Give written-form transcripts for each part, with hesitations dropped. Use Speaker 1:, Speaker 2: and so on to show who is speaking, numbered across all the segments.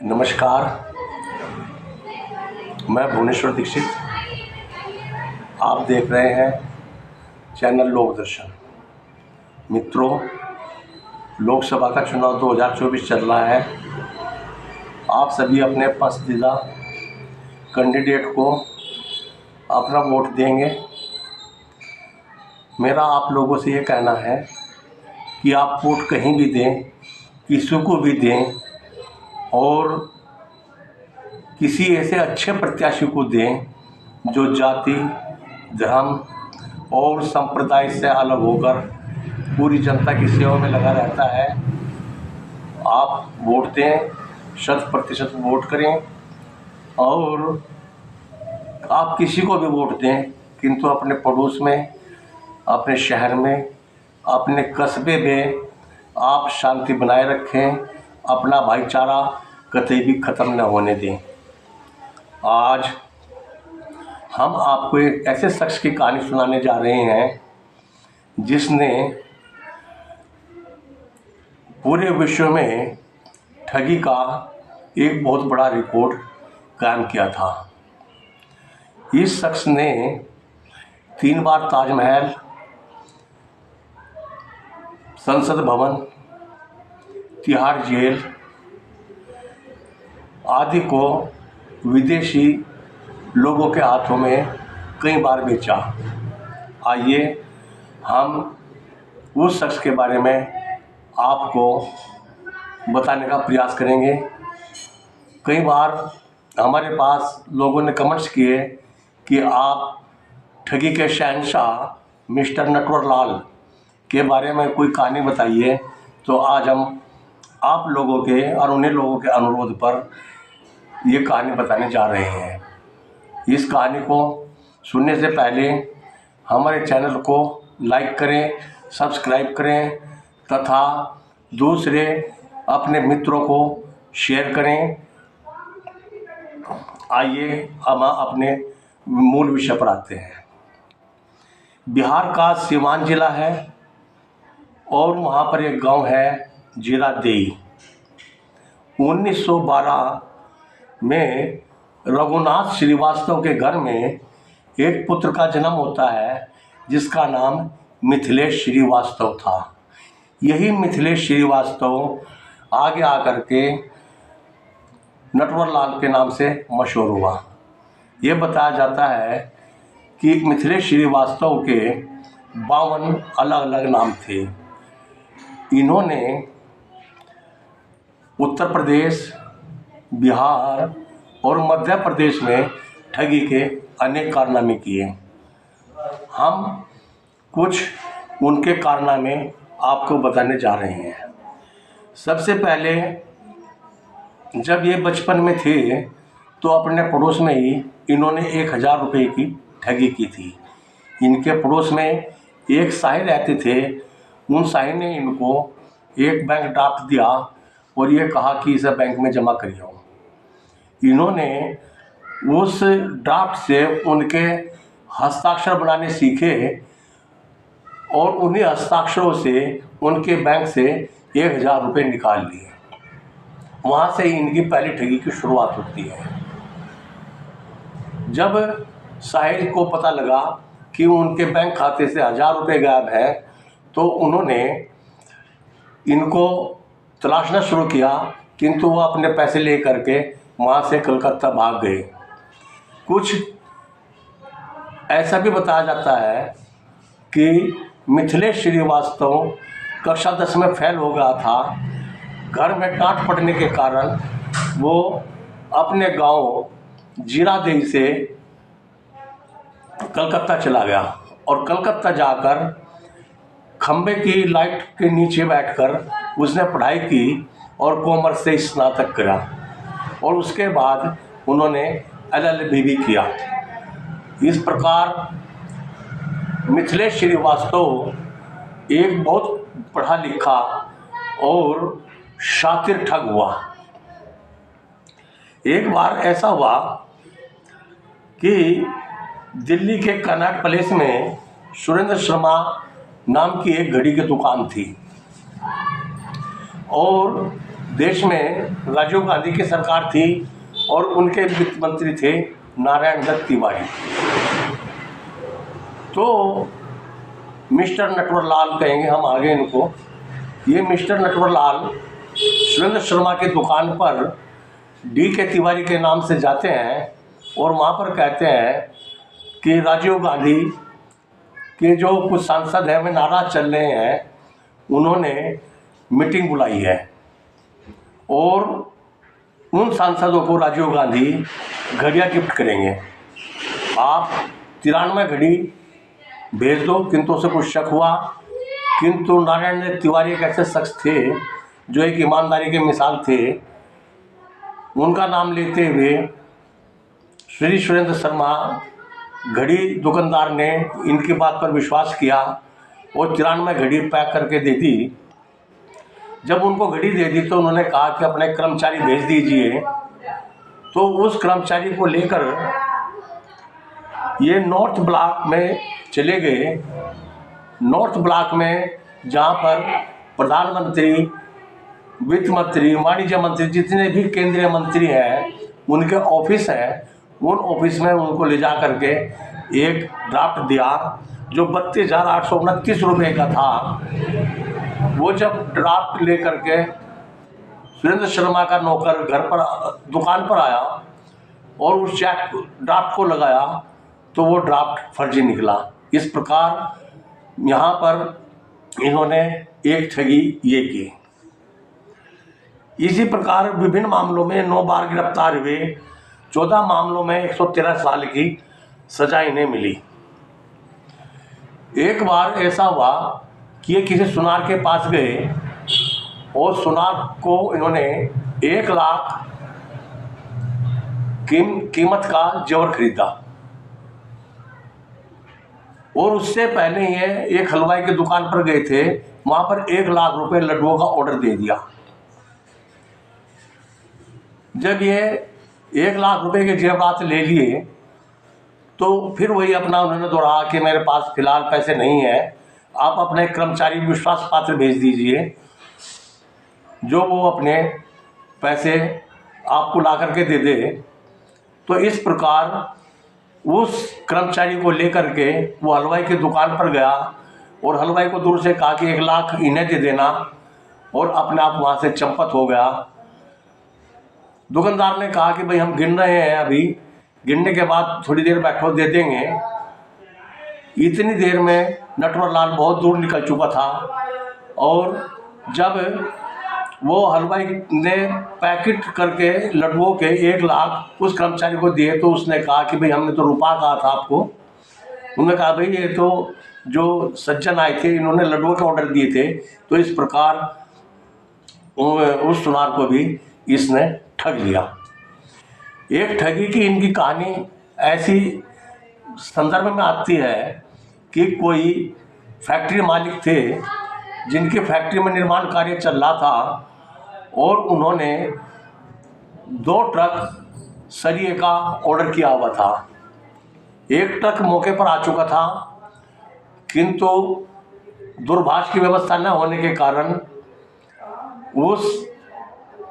Speaker 1: नमस्कार, मैं भुवनेश्वर दीक्षित। आप देख रहे हैं चैनल लोक दर्शन। मित्रों, लोकसभा का चुनाव 2024 चल रहा है। आप सभी अपने पसंदीदा कैंडिडेट को अपना वोट देंगे। मेरा आप लोगों से ये कहना है कि आप वोट कहीं भी दें, किसी को भी दें, और किसी ऐसे अच्छे प्रत्याशी को दें जो जाति, धर्म और संप्रदाय से अलग होकर पूरी जनता की सेवा में लगा रहता है। आप वोट दें, 100% वोट करें, और आप किसी को भी वोट दें, किंतु अपने पड़ोस में, अपने शहर में, अपने कस्बे में आप शांति बनाए रखें। अपना भाईचारा कतई भी ख़त्म न होने दें। आज हम आपको एक ऐसे शख्स की कहानी सुनाने जा रहे हैं जिसने पूरे विश्व में ठगी का एक बहुत बड़ा रिकॉर्ड कायम किया था। इस शख्स ने 3 बार ताजमहल, संसद भवन, तिहाड़ जेल आदि को विदेशी लोगों के हाथों में कई बार बेचा। आइए हम उस शख्स के बारे में आपको बताने का प्रयास करेंगे। कई बार हमारे पास लोगों ने कमेंट्स किए कि आप ठगी के शहंशाह मिस्टर नटवरलाल के बारे में कोई कहानी बताइए। तो आज हम आप लोगों के और उन्हीं लोगों के अनुरोध पर ये कहानी बताने जा रहे हैं। इस कहानी को सुनने से पहले हमारे चैनल को लाइक करें, सब्सक्राइब करें तथा दूसरे अपने मित्रों को शेयर करें। आइए हम अपने मूल विषय पर आते हैं। बिहार का सीवान जिला है और वहाँ पर एक गांव है जीरादेई। 1912 में रघुनाथ श्रीवास्तव के घर में एक पुत्र का जन्म होता है जिसका नाम मिथिलेश श्रीवास्तव था। यही मिथिलेश श्रीवास्तव आगे आकर के नटवरलाल के नाम से मशहूर हुआ। ये बताया जाता है कि मिथिलेश श्रीवास्तव के 52 अलग अलग नाम थे। इन्होंने उत्तर प्रदेश, बिहार और मध्य प्रदेश में ठगी के अनेक कारनामे किए। हम कुछ उनके कारनामे आपको बताने जा रहे हैं। सबसे पहले, जब ये बचपन में थे तो अपने पड़ोस में ही इन्होंने 1000 रुपये की ठगी की थी। इनके पड़ोस में एक साहिर रहते थे। उन साहिर ने इनको एक बैंक ड्राफ्ट दिया और ये कहा कि इसे बैंक में जमा करिए। इन्होंने उस ड्राफ्ट से उनके हस्ताक्षर बनाने सीखे और उन्हीं हस्ताक्षरों से उनके बैंक से 1000 रुपये निकाल लिए। वहाँ से इनकी पहली ठगी की शुरुआत होती है। जब साहिर को पता लगा कि उनके बैंक खाते से 1000 रुपये गायब है तो उन्होंने इनको तलाशना शुरू किया, किंतु वो अपने पैसे ले करके वहाँ से कलकत्ता भाग गए। कुछ ऐसा भी बताया जाता है कि मिथिलेश श्रीवास्तव कक्षा 10 में फेल हो गया था। घर में डांट पड़ने के कारण वो अपने गांव जीरादेई से कलकत्ता चला गया और कलकत्ता जाकर खंबे की लाइट के नीचे बैठकर उसने पढ़ाई की और कॉमर्स से स्नातक करा और उसके बाद उन्होंने LLB भी किया। इस प्रकार मिथिलेश श्रीवास्तव एक बहुत पढ़ा लिखा और शातिर ठग हुआ। एक बार ऐसा हुआ कि दिल्ली के कनॉट प्लेस में सुरेंद्र शर्मा नाम की एक घड़ी की दुकान थी और देश में राजीव गांधी की सरकार थी और उनके वित्त मंत्री थे नारायण दत्त तिवारी। तो मिस्टर नटवरलाल कहेंगे हम आगे इनको। ये मिस्टर नटवरलाल सुरेंद्र शर्मा की दुकान पर D.K. तिवारी के नाम से जाते हैं और वहाँ पर कहते हैं कि राजीव गांधी के जो कुछ सांसद हैं वे नाराज चल रहे हैं, उन्होंने मीटिंग बुलाई है और उन सांसदों को राजीव गांधी घड़ियाँ गिफ्ट करेंगे। आप 93 घड़ी भेज दो। किंतु उसे कुछ शक हुआ, किंतु नारायण तिवारी एक ऐसे शख्स थे जो एक ईमानदारी के मिसाल थे। उनका नाम लेते हुए श्री सुरेंद्र शर्मा घड़ी दुकानदार ने इनकी बात पर विश्वास किया और 93 घड़ी पैक करके दे दी। जब उनको घड़ी दे दी तो उन्होंने कहा कि अपने कर्मचारी भेज दीजिए। तो उस कर्मचारी को लेकर ये नॉर्थ ब्लॉक में चले गए। नॉर्थ ब्लॉक में जहाँ पर प्रधानमंत्री, वित्त मंत्री, वाणिज्य मंत्री, जितने भी केंद्रीय मंत्री हैं उनके ऑफिस हैं, उन ऑफिस में उनको ले जा करके एक ड्राफ्ट दिया जो 32,829 रुपये का था। वो जब ड्राफ्ट ले करके सुरेंद्र शर्मा का नौकर घर पर दुकान पर आया और उस चेक ड्राफ्ट को लगाया तो वो ड्राफ्ट फर्जी निकला। इस प्रकार यहाँ पर इन्होंने एक ठगी ये की। इसी प्रकार विभिन्न मामलों में 9 बार गिरफ्तार हुए। 14 मामलों में 113 साल की सजा इन्हें मिली। एक बार ऐसा हुआ कि ये किसी सुनार के पास गए और सुनार को इन्होंने 1 लाख कीमत का जेवर खरीदा और उससे पहले ये एक हलवाई की दुकान पर गए थे, वहाँ पर 1 लाख रुपए लड्डुओं का ऑर्डर दे दिया। जब ये 1 लाख रुपए के जेवरात ले लिए तो फिर वही अपना उन्होंने दोहराया कि मेरे पास फिलहाल पैसे नहीं है, आप अपने कर्मचारी विश्वास पात्र भेज दीजिए जो वो अपने पैसे आपको ला करके दे दे। तो इस प्रकार उस कर्मचारी को लेकर के वो हलवाई की दुकान पर गया और हलवाई को दूर से कहा कि 1 लाख इन्हें दे देना और अपने आप वहाँ से चंपत हो गया। दुकानदार ने कहा कि भाई हम गिन रहे हैं, अभी गिनने के बाद थोड़ी देर बैठो दे देंगे। इतनी देर में नटवरलाल बहुत दूर निकल चुका था और जब वो हलवाई ने पैकेट करके लड्डुओं के 1 लाख उस कर्मचारी को दिए तो उसने कहा कि भाई हमने तो रुपया कहा था आपको। उन्होंने कहा भाई ये तो जो सज्जन आए थे इन्होंने लड्डुओं के ऑर्डर दिए थे। तो इस प्रकार उस सुनार को भी इसने ठग लिया। एक ठगी की इनकी कहानी ऐसी संदर्भ में आती है कि कोई फैक्ट्री मालिक थे जिनकी फैक्ट्री में निर्माण कार्य चल रहा था और उन्होंने 2 ट्रक सरिये का ऑर्डर किया हुआ था। 1 ट्रक मौके पर आ चुका था, किंतु दूरभाष की व्यवस्था न होने के कारण उस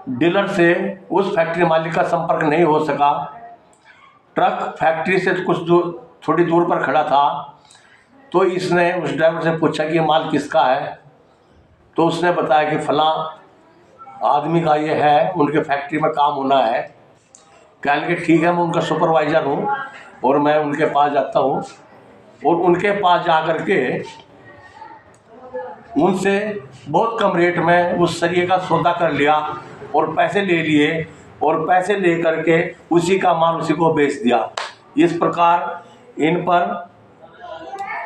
Speaker 1: डीलर से उस फैक्ट्री मालिक का संपर्क नहीं हो सका। ट्रक फैक्ट्री से कुछ थोड़ी दूर पर खड़ा था तो इसने उस ड्राइवर से पूछा कि ये माल किसका है। तो उसने बताया कि फलां आदमी का ये है, उनके फैक्ट्री में काम होना है। कहने के ठीक है, मैं उनका सुपरवाइज़र हूँ और मैं उनके पास जाता हूँ। और उनके पास जा कर के उनसे बहुत कम रेट में उस सरिये का सौदा कर लिया और पैसे ले लिए और पैसे ले करके उसी का माल उसी को बेच दिया। इस प्रकार इन पर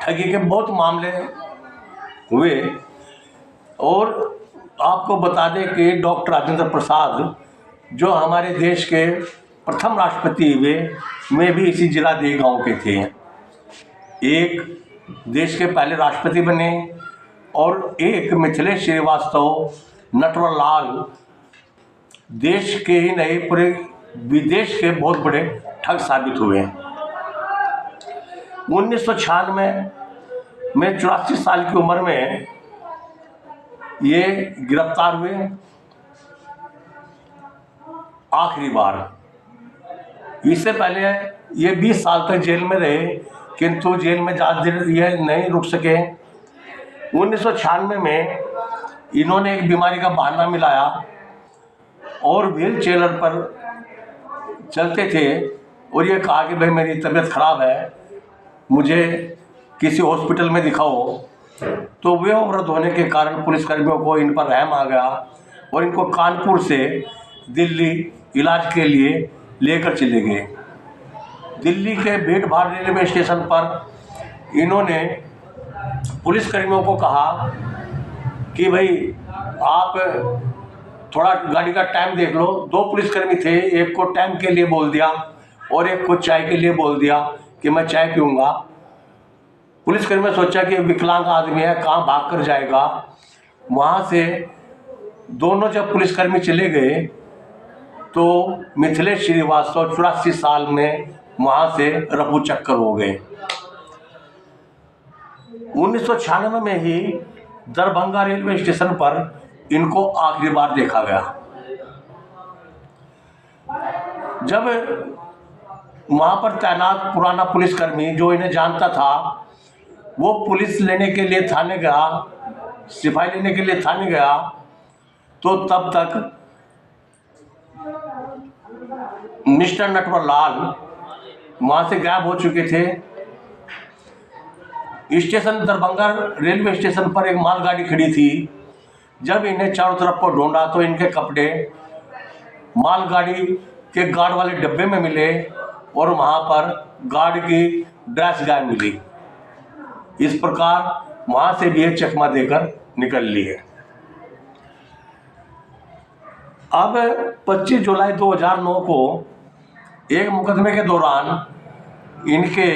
Speaker 1: ठगी के बहुत मामले हुए। और आपको बता दें कि डॉक्टर राजेंद्र प्रसाद जो हमारे देश के प्रथम राष्ट्रपति हुए वे भी इसी जिलादेही गांव के थे। एक देश के पहले राष्ट्रपति बने और एक मिथिलेश श्रीवास्तव नटवरलाल देश के ही नहीं पूरे विदेश के बहुत बड़े ठग साबित हुए। 1996 में 84 साल की उम्र में ये गिरफ्तार हुए आखिरी बार। इससे पहले ये 20 साल तक जेल में रहे, किंतु जेल में ज़्यादा देर ये नहीं रुक सके। 1996 में इन्होंने एक बीमारी का बहाना मिलाया और व्हील चेयर पर चलते थे और ये कहा कि भाई मेरी तबीयत ख़राब है, मुझे किसी हॉस्पिटल में दिखाओ। तो वे अवरुद्ध होने के कारण पुलिसकर्मियों को इन पर रहम आ गया और इनको कानपुर से दिल्ली इलाज के लिए लेकर चले गए। दिल्ली के भीड़ भाड़ रेलवे स्टेशन पर इन्होंने पुलिसकर्मियों को कहा कि भाई आप थोड़ा गाड़ी का टाइम देख लो। 2 पुलिसकर्मी थे, एक को टाइम के लिए बोल दिया और एक को चाय के लिए बोल दिया कि मैं चाय पीऊँगा। पुलिसकर्मी ने सोचा कि विकलांग आदमी है, कहाँ भाग कर जाएगा। वहाँ से दोनों जब पुलिसकर्मी चले गए तो मिथिलेश श्रीवास्तव 84 साल में वहाँ से रफू चक्कर हो गए। 1996 में ही दरभंगा रेलवे स्टेशन पर इनको आखिरी बार देखा गया। जब वहाँ पर तैनात पुराना पुलिसकर्मी जो इन्हें जानता था वो पुलिस लेने के लिए थाने गया, सिपाही लेने के लिए थाने गया, तो तब तक मिस्टर नटवरलाल वहाँ से गायब हो चुके थे। स्टेशन दरभंगा रेलवे स्टेशन पर एक मालगाड़ी खड़ी थी। जब इन्हें चारों तरफ को ढूंढा तो इनके कपड़े मालगाड़ी के गार्ड वाले डब्बे में मिले और वहाँ पर गार्ड की ड्रेस गायब मिली। इस प्रकार वहाँ से भी ये चकमा देकर निकल ली है। अब 25 जुलाई 2009 को एक मुकदमे के दौरान इनके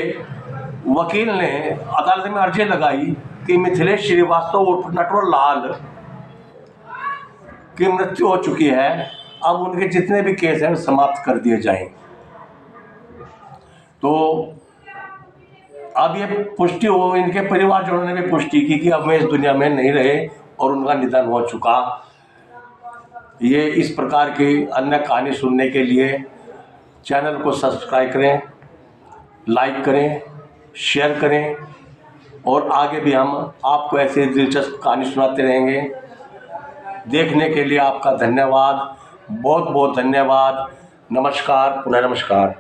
Speaker 1: वकील ने अदालत में अर्जी लगाई कि मिथिलेश श्रीवास्तव उर्फ नटवरलाल की मृत्यु हो चुकी है, अब उनके जितने भी केस हैं समाप्त कर दिए जाएं। तो अब ये पुष्टि हो, इनके परिवारजनों ने भी पुष्टि की कि अब वे इस दुनिया में नहीं रहे और उनका निधन हो चुका। ये इस प्रकार की अन्य कहानी सुनने के लिए चैनल को सब्सक्राइब करें, लाइक करें, शेयर करें और आगे भी हम आपको ऐसे दिलचस्प कहानी सुनाते रहेंगे। देखने के लिए आपका धन्यवाद, बहुत बहुत धन्यवाद। नमस्कार, पुनः नमस्कार।